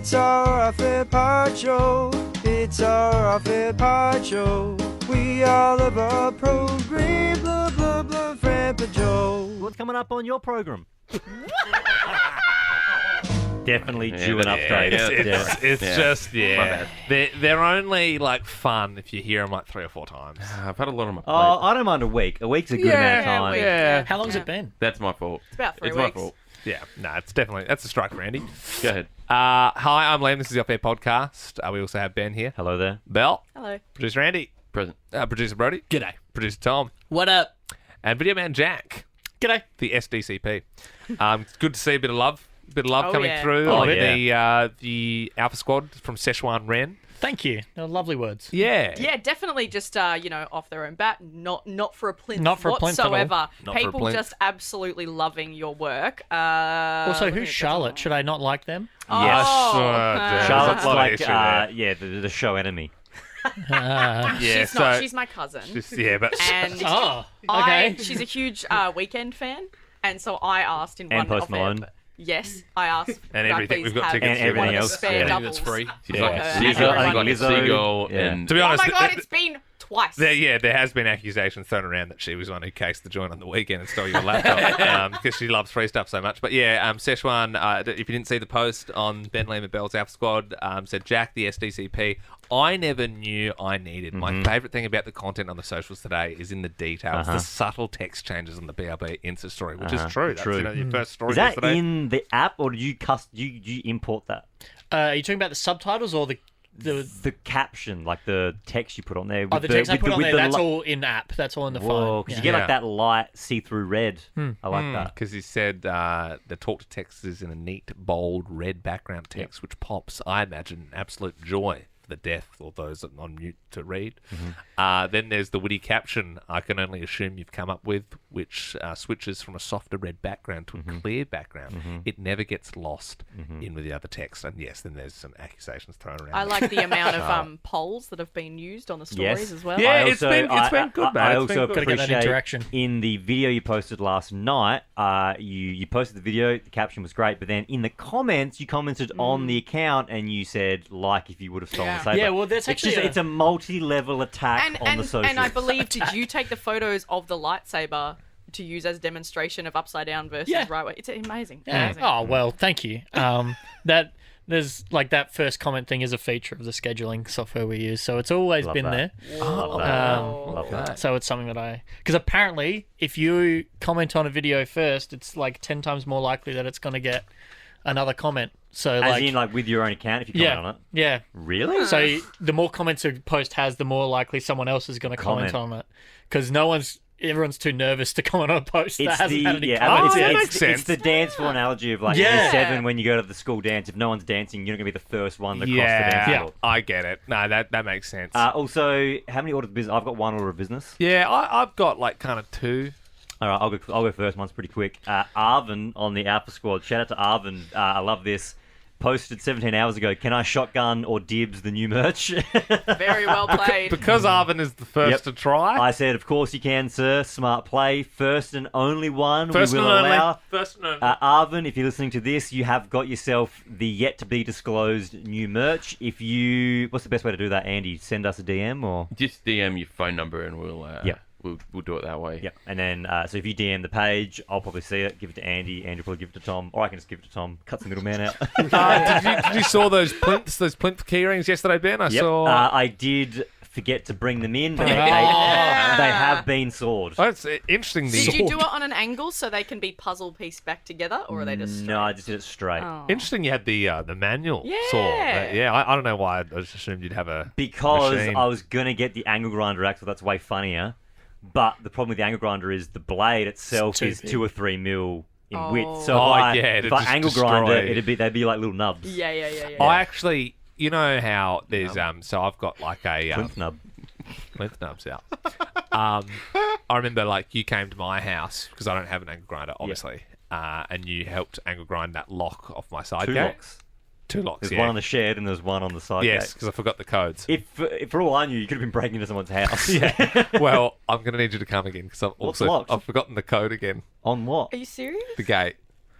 It's our fair part show. It's our fair part show. We all love our program. Blah, blah, blah, Frampa Joe. What's coming up on your program? Definitely due an update. It's Yeah. just, My bad. They're only like fun if you hear them like 3 or 4 times. I've had a lot on my plate. Oh, I don't mind a week. A week's a good amount of time. week. Yeah. How long's it been? That's my fault. It's about 3 It's weeks. my fault. Yeah, no, it's definitely, that's a strike for Andy. Go ahead. Hi, I'm Liam. This is the Off Air Podcast. We also have Ben here. Hello there. Belle. Hello. Producer Andy. Present. Producer Brody. G'day. Producer Tom. What up? And Video Man Jack. G'day. The SDCP. It's good to see a bit of love. Oh, coming yeah. through Oh, on yeah. the Alpha Squad from Szechuan Ren. Thank you. They were lovely words. Yeah. Yeah, definitely just off their own bat, not for a plinth Not for a plinth at all. whatsoever. Not for a People plinth. just absolutely loving your work. Also, who's Charlotte? Should I not like them? Oh, Yes. uh, Charlotte's a lot of like, issue there. the show enemy. Yeah, she's so not. She's my cousin, but and Oh, okay. she's a huge Weekend fan, and so I asked in And one Post of Malone. their. Yes, I asked. And could I everything. please We've got have tickets to one everything of the else, spare yeah. doubles That's free. for Yeah. her Lizzo, and I everyone. think Like a Lizzo, seagull yeah. and to be Oh honest, my god, it's been twice. there has been accusations thrown around that she was the one who cased the joint on the weekend and stole your laptop because she loves free stuff so much. But yeah, Szechuan, if you didn't see the post on Ben Lehman Bell's Alpha Squad, said Jack, the SDCP, I never knew I needed. My favourite thing about the content on the socials today is in the details, the subtle text changes on the BRB Insta story, which is true. That's True. your first story Is that yesterday. in the app, or did you you import that? Are you talking about the subtitles or the The caption, like the text you put on there. oh, with the text I put on there? That's li- all in app. That's all in the Whoa, phone. because Yeah. you get Yeah. like that light see-through red. I like that. Because he said the talk to text is in a neat, bold, red background text, which pops, I imagine, absolute joy for the deaf or those that are on mute to read. Then there's the witty caption, I can only assume you've come up with, which switches from a softer red background to a clear background. It never gets lost in with the other text. And yes, then there's some accusations thrown around. I like the amount of polls that have been used on the stories Yes. as well. Yeah, I it's been good, man. I It's also been good. Gotta get that appreciate interaction. in the video you posted last night. You posted the video. The caption was great, but then in the comments you commented on the account and you said like if you would have stolen Yeah. the saber. Yeah, well, that's it's actually just, a- it's a multi-level attack on the socials. and I believe, did you take the photos of the lightsaber to use as demonstration of upside down versus Yeah. right way? It's amazing. Yeah. Amazing. Oh well, thank you. That there's like that first comment thing is a feature of the scheduling software we use, so it's always Love been that. there. Love that. Whoa. Love that. So it's something that because apparently if you comment on a video first, it's like 10 times more likely that it's going to get another comment. So As like in, like with your own account, if you comment on it. yeah. Really? So the more comments a post has, the more likely someone else is going to comment on it, because everyone's too nervous to comment on a post that hasn't had any comments that yet. makes sense. It's the dance floor analogy of like Yeah. year 7 when you go to the school dance. If no one's dancing, you're not going to be the first one to cross the dance Yeah, floor. I get it. No, that makes sense. Also, how many orders of business? I've got one order of business. Yeah, I've got like kind of 2. All right, I'll go first. Mine's pretty quick. Arvin on the Alpha Squad. Shout out to Arvin. I love this. Posted 17 hours ago. Can I shotgun or dibs the new merch? Very well played. Because Arvin is the first Yep. to try. I said, of course you can, sir. Smart play. First and only one First we will and only. allow. First and only. Arvin, if you're listening to this, you have got yourself the yet to be disclosed new merch. What's the best way to do that, Andy? Send us a DM or? Just DM your phone number and we'll Yep. we'll do it that way. Yep. And then, so if you DM the page, I'll probably see it, give it to Andy, Andy will probably give it to Tom, or I can just give it to Tom, cut the middleman out. Did you saw those plinth key rings yesterday, Ben? I Yep. saw. I did forget to bring them in, but they have been sawed. Oh, it's interesting. Did you do it on an angle so they can be puzzle pieced back together, or are they just No, I just did it straight. Oh. Interesting. You had the manual Yeah. saw. Yeah. I don't know why. I just assumed you'd have a Because machine. I was going to get the angle grinder axle, that's way funnier. But the problem with the angle grinder is the blade itself too is big. 2 or 3 mil in Oh. width. So Oh, if yeah, it'd I just angle grinder, destroy. they'd be like little nubs. Yeah. I actually, you know how there's so I've got like a Plinth nub. plinth nubs out. I remember like you came to my house because I don't have an angle grinder, obviously, and you helped angle grind that lock off my side 2 gate. locks. 2 locks. There's yeah. one on the shed and there's one on the side Yes, gate. because I forgot the codes. If for all I knew, you could have been breaking into someone's house. Yeah. Well, I'm going to need you to come again because What's locked? I've forgotten the code again. On what? Are you serious? The gate.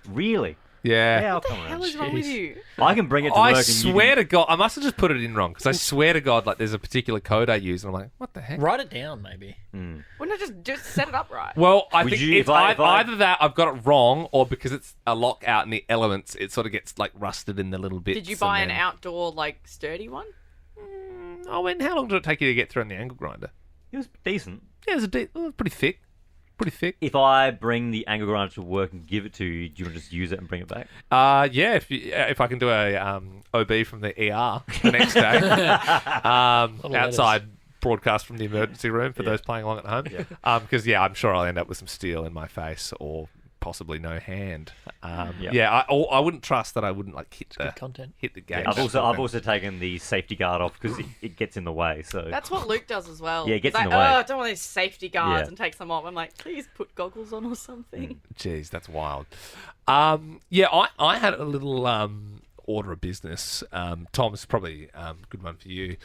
Really? Yeah. I'll What the come hell around. is wrong with you? I can bring it to I work. and you swear can... to God, I must have just put it in wrong because I swear to God, like there's a particular code I use, and I'm like, what the heck? Write it down, maybe. Wouldn't I just set it up right? Well, I Would think you- it's if I- either that I've got it wrong, or because it's a lock out in the elements, it sort of gets like rusted in the little bits. Did you buy an and then- outdoor like sturdy one? Oh, and how long did it take you to get through on the angle grinder? It was decent. Yeah, it was pretty thick. Pretty thick. If I bring the angle grinder to work and give it to you, do you want to just use it and bring it back? Yeah, if I can do a OB from the ER the next day, outside broadcast from the emergency room for those playing along at home. Because I'm sure I'll end up with some steel in my face or possibly no hand. I wouldn't trust that I wouldn't like hit the content. hit the gauge. I've also taken the safety guard off because it gets in the way. So That's what Luke does as well. Yeah, it gets He's in like, the way. I don't want these safety guards Yeah. and takes them off. I'm like, please put goggles on or something. Jeez, that's wild. I had a little order of business. Tom, it's probably a good one for you.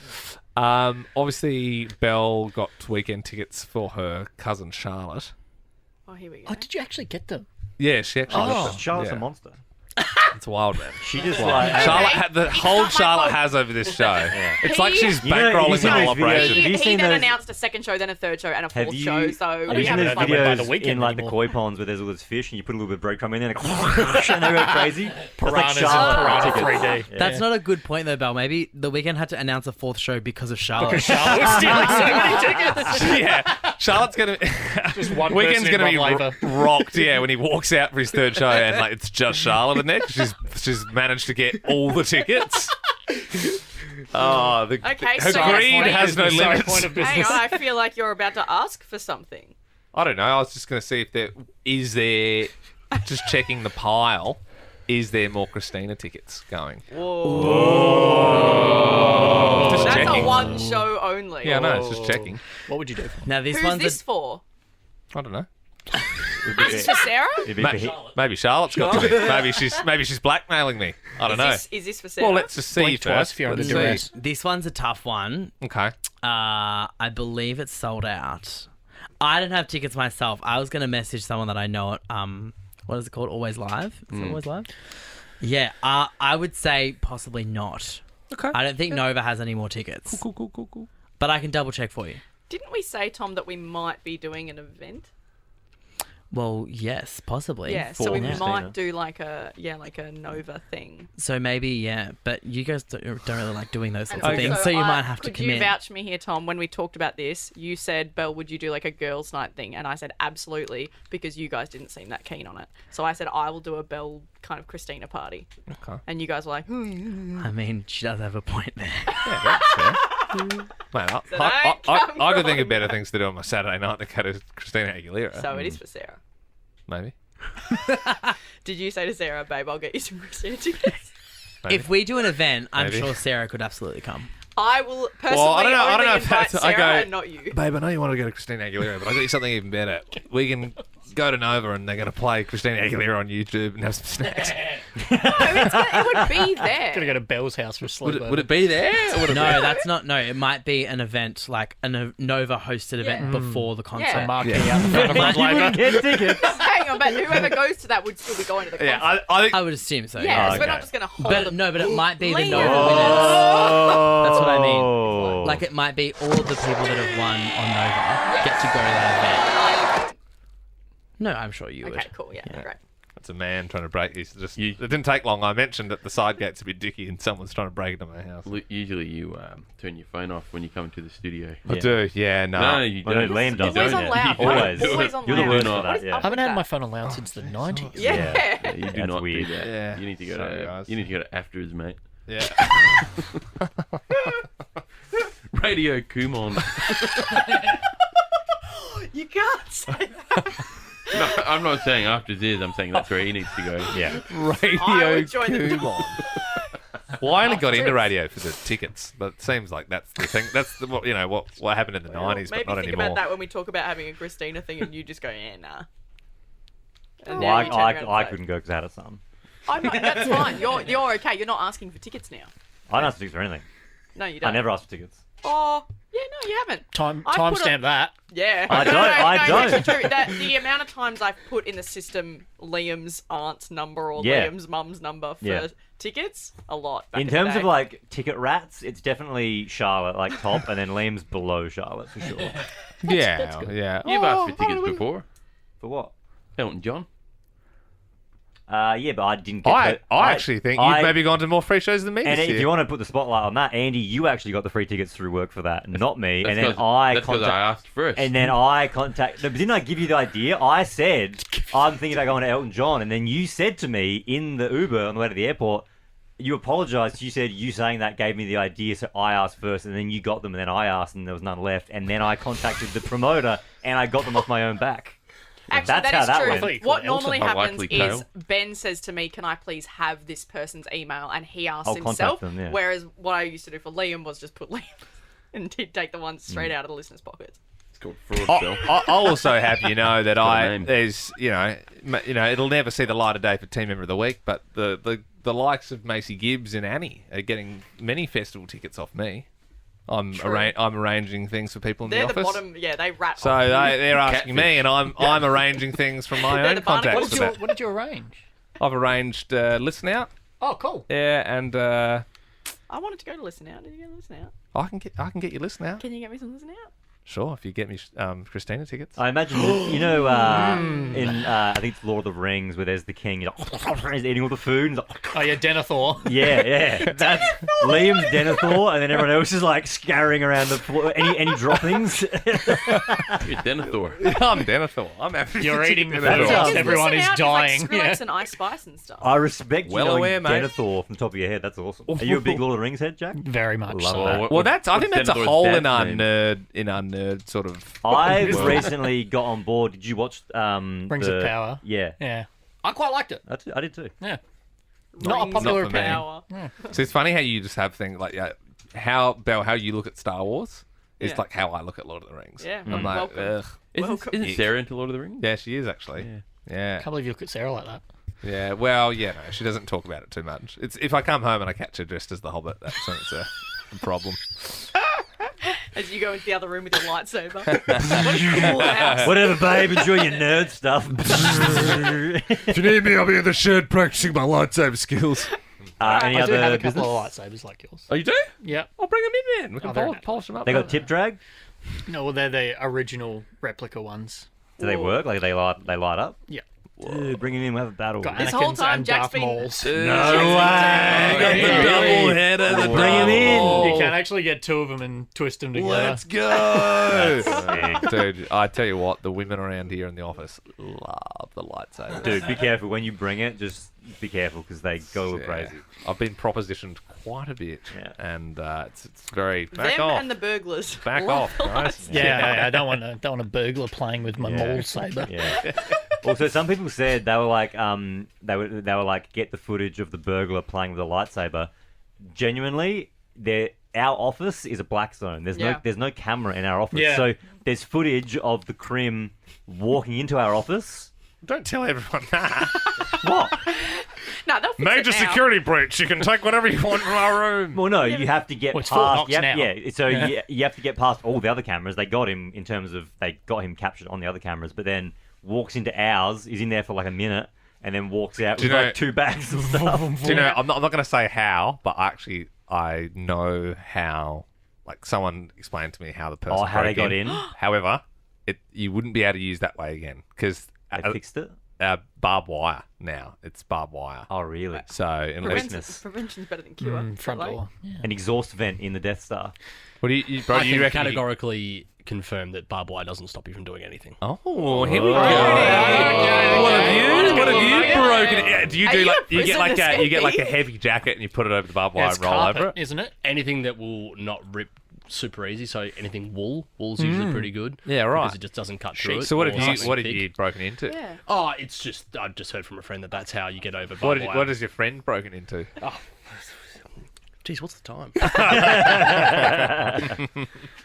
Obviously, Belle got weekend tickets for her cousin Charlotte. Oh, here we go. Oh, did you actually get them? Yeah, she actually. got them. Charlotte's Yeah. a monster. It's wild, man. She just like Charlotte, the whole not my Charlotte fault. has over this show. It's He- like she's You know, have you bankrolling the seen whole those videos? operation. Have you He seen then those- announced a second show, then a third show, and a Have fourth you, show. So have you we seen haven't those like, by videos the weekend in like the anymore. koi ponds where there's all this fish and you put a little bit of breadcrumb in there and they go crazy? Piranhas That's like and Piranha Charlotte 3D. That's not a good point though, Belle. Maybe the weekend had to announce a fourth show because of Charlotte. Charlotte was stealing so many tickets. Yeah, Charlotte's gonna. Just one Weekend's person gonna in be one labour. rocked. Yeah, when he walks out for his third show and like it's just Charlotte in there. 'Cause she's managed to get all the tickets. Oh, Okay, her so greed that's has no Business, sorry, limits. point of Hang business. on, I feel like you're about to ask for something. I don't know. I was just going to see if there is just checking the pile. Is there more Christina tickets going? Whoa. Just That's checking. a one show only. Yeah, I know. It's just checking. What would you do for them? Now this Who's one's this for? I don't know. Is this for Sarah? Maybe Charlotte's got to be. Maybe she's blackmailing me. I don't know. Is this for Sarah? Well, let's just see Blink twice first. if you're under Let's duress. see. this one's a tough one. Okay. I believe it's sold out. I didn't have tickets myself. I was gonna message someone that I know at what is it called? Always Live? Is it Always Live? Yeah. I would say possibly not. Okay. I don't think Nova has any more tickets. Cool. But I can double check for you. Didn't we say, Tom, that we might be doing an event? Well, yes, possibly. Yeah, so we Christina. might do like a Nova thing. So maybe, yeah. But you guys don't really like doing those sorts And of things, also, so you might have to could you commit. vouch me here, Tom? When we talked about this, you said, "Belle, would you do like a girls' night thing?" And I said, "Absolutely," because you guys didn't seem that keen on it. So I said, "I will do a Belle kind of Christina party," Okay. and you guys were like, I mean, she does have a point there. Yeah, that's fair. Mate, I could think of better things to do on my Saturday night than go to Christina Aguilera. "So it is for Sarah." Maybe. Did you say to Sarah, "Babe, I'll get you some Christina tickets"? Maybe. If we do an event, I'm Maybe. sure Sarah could absolutely come. I will personally Well, I don't only know if invite that's- Sarah I go- and not you. Babe, I know you want to go to Christina Aguilera, but I got you something even better. We can go to Nova and they're going to play Christina Aguilera on YouTube and have some snacks. It would be there. Gotta go to Belle's house for a sleepover. Would it be there? Or would it No, that's not. No, it might be an event, like a Nova hosted event before the concert. Yeah. Marquee out in front of Rod Laver. Get tickets. Hang on, but whoever goes to that would still be going to the concert. Yeah, I think. I would assume so. Yeah, so okay. we're not just going to hold But them. no, but it might be the Lean Nova over. winners. That's what I mean. Oh. Like it might be all of the people that have won on Nova get to go to that event. No, I'm sure you would. Okay, cool. Yeah, great. It's a man trying to break. It didn't take long. I mentioned that the side gate's a bit dicky and someone's trying to break into my house. Usually you turn your phone off when you come to the studio. I do. Yeah, no. No, you Well, no, don't. Liam You does. Always don't. on loud. Always. Always on You're the loud. worst What for that, is yeah. up I haven't with had my that? phone on loud since the 90s. Yeah. You do That's not weird. do that. Yeah. You need to go Sorry, to. guys. You need to go to afters, mate. Yeah. Radio Kumon. You can't say that. No, I'm not saying afters is. I'm saying that's where he needs to go. Yeah. I Radio would join the Kumon. Well, I only got into radio for the tickets, but it seems like that's the thing. That's the, what happened in the 90s, Maybe but not think anymore. about that when we talk about having a Christina thing and you just go, nah. And Well, now you turn around and I say, couldn't go because I had a son. I'm not, that's fine. You're okay. You're not asking for tickets now. I don't ask for tickets or anything. No, you don't. I never ask for tickets. Oh, yeah, no, you haven't. I've put Timestamp that. Yeah. I don't, No, I don't. It's true. The amount of times I've put in the system Liam's aunt's number or Yeah. Liam's mum's number for Yeah. tickets, a lot. Back In the terms day. of like ticket rats, it's definitely Charlotte like top, and then Liam's below Charlotte for sure. Yeah. You've asked for tickets before. For what? Elton John. Yeah, but I didn't get. I actually think you've maybe gone to more free shows than me And this if year. you want to put the spotlight on that, Andy, you actually got the free tickets through work for that, not me. That's And then 'cause- that's 'cause I contact- asked first. And then I contact. No, but didn't I give you the idea? I said I'm thinking about going to Elton John, and then you said to me in the Uber on the way to the airport, you apologized. You said you saying that gave me the idea, so I asked first, and then you got them, and then I asked, and there was none left, and then I contacted the promoter, and I got them off my own back. Actually, That's that how is that true. went. I thought you What called normally Elton. happens Likely is Kale. Ben says to me, "Can I please have this person's email?" And he asks I'll contact himself. them, yeah. Whereas what I used to do for Liam was just put Liam and he'd take the ones straight Mm. out of the listeners' pockets. It's called fraud cell. I'll also have you know that a name. there's it'll never see the light of day for Team Member of the Week, but the likes of Macy Gibbs and Annie are getting many festival tickets off me. I'm True. I'm arranging things for people in They're the the office. bottom. Yeah, they rat. So off you. they're asking me, and I'm arranging things from my They're own the barnacles. contacts. for that. What did you arrange? I've arranged Listen Out, Oh, cool. and I wanted to go to Listen Out. Did you go to Listen Out? I can get you Listen Out. Can you get me some Listen Out? Sure, if you get me Christina tickets. I imagine, in I think it's Lord of the Rings, where there's the king, he's eating all the food. And he's like, Oh, yeah, Denethor. yeah. That's Liam's Denethor, and then everyone else is like scurrying around the floor. Any droppings? You're Denethor. I'm Denethor. I'm happy. You're to eating the chicken food. dinner. Because Everyone Listen is Out dying. Is like Skrillex Yeah. and Ice Spice and stuff. I respect you Well knowing aware, mate. Denethor from the top of your head. That's awesome. Are you a big Lord of the Rings head, Jack? Very much Love so. that. Well, I think that's a Denethor's hole in dad's our name? nerd sort of. I've recently got on board. Did you watch Rings of Power. Yeah, Yeah. I quite liked it. I did too. Yeah. Not a Rings popular Not for me. opinion. Power. So it's funny how you just have things like how you look at Star Wars is Yeah. like how I look at Lord of the Rings. Yeah, I'm like, welcome. ugh. Isn't Sarah into Lord of the Rings? Yeah, she is actually. Yeah. Can't believe you look at Sarah like that. Yeah. Well, yeah, no, she doesn't talk about it too much. It's if I come home and I catch her dressed as the Hobbit, that's when it's a problem. As you go into the other room with your lightsaber. What a cool house. Whatever, babe. Enjoy your nerd stuff. If you need me, I'll be in the shed practicing my lightsaber skills. Any I do have other a couple business? of lightsabers like yours. Oh, you do? Yeah. I'll bring them in then. We can Oh, they're polish them up. They got tip drag. No, well, they're the original replica ones. Do they work? Like they light up? Yeah. Dude, bring him in. We'll have a battle. Got This Anakin's whole time, and Jack's Darth been- Maul's. No Got way. the double header. The Bring him in. double. You can actually get two of them and twist them together. Let's go. sick. Dude, I tell you what, the women around here in the office love the lightsaber. Dude, be careful when you bring it. Just be careful because they go crazy. I've been propositioned quite a bit, Yeah. and it's very back Them off. and the burglars. Back Love off, the guys. Yeah, I don't want a burglar playing with my Maul saber. Yeah. Also, some people said they were like, they were like, get the footage of the burglar playing with a lightsaber. Genuinely, our office is a black zone. There's no camera in our office, Yeah. so there's footage of the Crim walking into our office. Don't tell everyone that. What? No, they'll fix Major it now. security breach. You can take whatever you want from our room. Well, no, you have to get Well, it's Fort past. Knox You have, now. yeah, so Yeah. You have to get past all the other cameras. They got him in terms of they got him captured on the other cameras, but then walks into ours. He's in there for like a minute, and then walks out with you know- like 2 bags of stuff. Do you know? I'm not going to say how, but actually, I know how. Like someone explained to me how the person. How they broke got in? However, you wouldn't be able to use that way again because They fixed it. barbed wire now. It's barbed wire. Oh, really? So unless Weakness. Prevention's better than cure. Front Like, door. Yeah. An exhaust vent in the Death Star. what do you bro? I You can reckon? categorically confirm that barbed wire doesn't stop you from doing anything. Oh, here we go. Okay. What have you? What have you Okay. broken? Yeah, do you Are do you like a you get like prison you get like a escapee? heavy jacket and you put it over the barbed Yeah, wire it's and roll carpet, over it? isn't it? Anything that will not rip super easy, so anything wool's usually pretty good. Yeah, right. Because it just doesn't cut through it. So what or have you something what have thick. you broken into? Yeah. Oh, it's just I've just heard from a friend that that's how you get over What barbed did, wire. what has your friend broken into? Jeez, what's the time?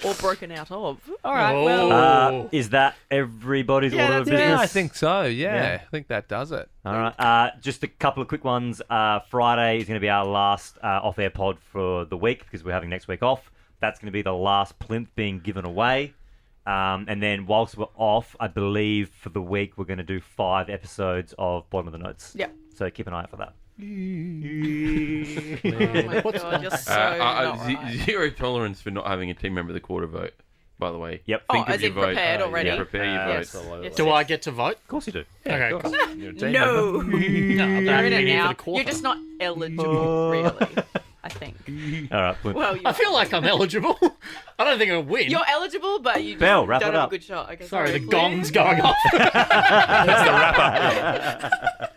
Or broken out of. All right, Oh. well. Is that everybody's Yeah, order of that's it. business? Yeah, I think so. Yeah, Yeah. I think that does it. All right. Just a couple of quick ones. Friday is going to be our last off-air pod for the week because we're having next week off. that's going to be the last plinth being given away. And then whilst we're off, I believe for the week we're going to do 5 episodes of Bottom of the Notes. Yep. So keep an eye out for that. Oh my god, you're so not right. Zero tolerance for not having a team member of the quarter vote, by the way. Yep. Oh, Think of as your in vote. prepared already? Yeah, prepare your vote. Yes. Yes, Do yes. I get to vote? Of course you do. Okay, of cool. course. You're a team No. member. No, You're that in it meeting for now. the quarter. You're just not eligible, really. I think. All right. Plinth. Well, you I feel like I'm eligible. I don't think I'll win. you're eligible, but you just Belle, wrap don't it have up. a good shot. Okay, Sorry, the Flynn? gong's going off. That's the wrap up.